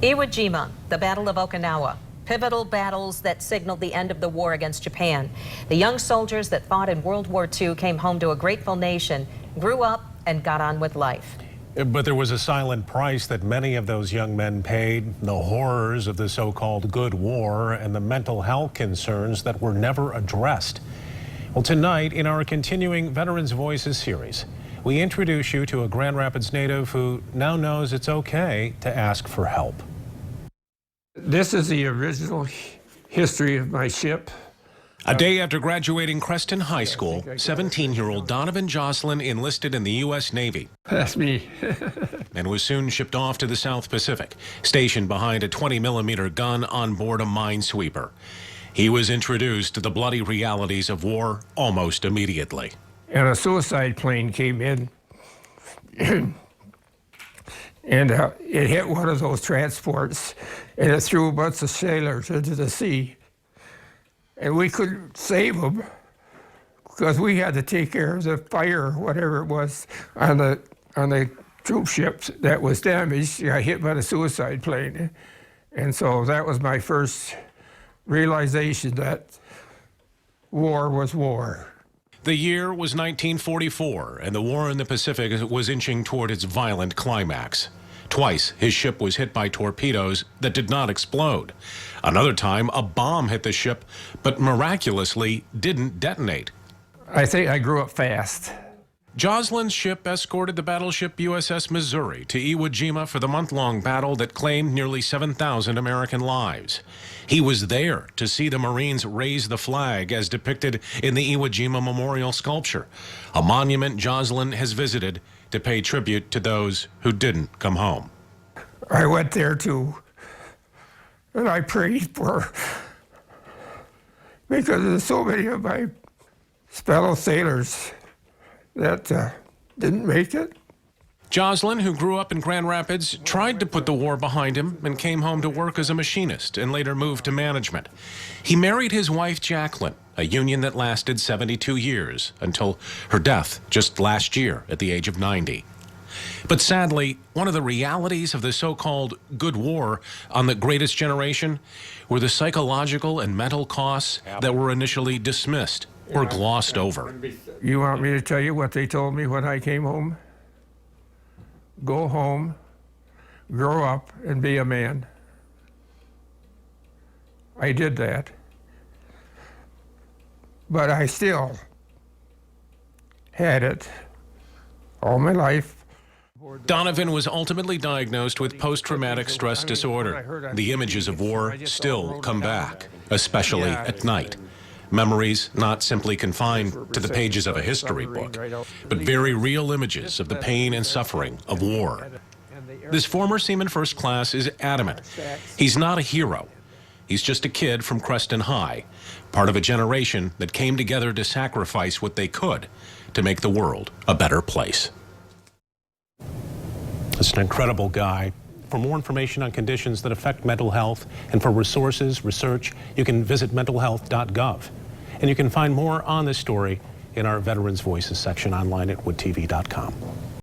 Iwo Jima, the Battle of Okinawa, pivotal battles that signaled the end of the war against Japan. The young soldiers that fought in World War II came home to a grateful nation, grew up, and got on with life. But there was a silent price that many of those young men paid, the horrors of the so-called good war and the mental health concerns that were never addressed. Well, tonight, in our continuing Veterans Voices series, we introduce you to a Grand Rapids native who now knows it's okay to ask for help. This is the original history of my ship. A day after graduating Creston High School, 17-year-old Donovan Joslin enlisted in the U.S. Navy. That's me. And was soon shipped off to the South Pacific, stationed behind a 20-millimeter gun on board a minesweeper. He was introduced to the bloody realities of war almost immediately. And a suicide plane came in, and it hit one of those transports, and it threw a bunch of sailors into the sea. And we couldn't save them because we had to take care of the fire, or whatever it was, on the troop ships that was damaged. Got hit by the suicide plane. And so that was my first realization that war was war. The year was 1944, and the war in the Pacific was inching toward its violent climax. Twice, his ship was hit by torpedoes that did not explode. Another time, a bomb hit the ship, but miraculously didn't detonate. I think I grew up fast. Joslin's ship escorted the battleship USS Missouri to Iwo Jima for the month-long battle that claimed nearly 7,000 American lives. He was there to see the Marines raise the flag as depicted in the Iwo Jima Memorial Sculpture, a monument Joslin has visited to pay tribute to those who didn't come home. I went there too, and I prayed for, because there's so many of my fellow sailors that didn't make it. Joslin, who grew up in Grand Rapids, tried to put the war behind him and came home to work as a machinist and later moved to management. He married his wife, Jacqueline, a union that lasted 72 years until her death just last year at the age of 90. But sadly, one of the realities of the so-called good war on the greatest generation were the psychological and mental costs that were initially dismissed or glossed over. You want me to tell you what they told me when I came home? Go home, grow up, and be a man. I did that. But I still had it all my life. Donovan was ultimately diagnosed with post-traumatic stress disorder. The images of war still come back, especially at night. Memories not simply confined to the pages of a history book, but very real images of the pain and suffering of war. This former Seaman First Class is adamant. He's not a hero. He's just a kid from Creston High, part of a generation that came together to sacrifice what they could to make the world a better place. It's an incredible guy. For more information on conditions that affect mental health and for resources, research, you can visit mentalhealth.gov. And you can find more on this story in our Veterans Voices section online at WWII.com.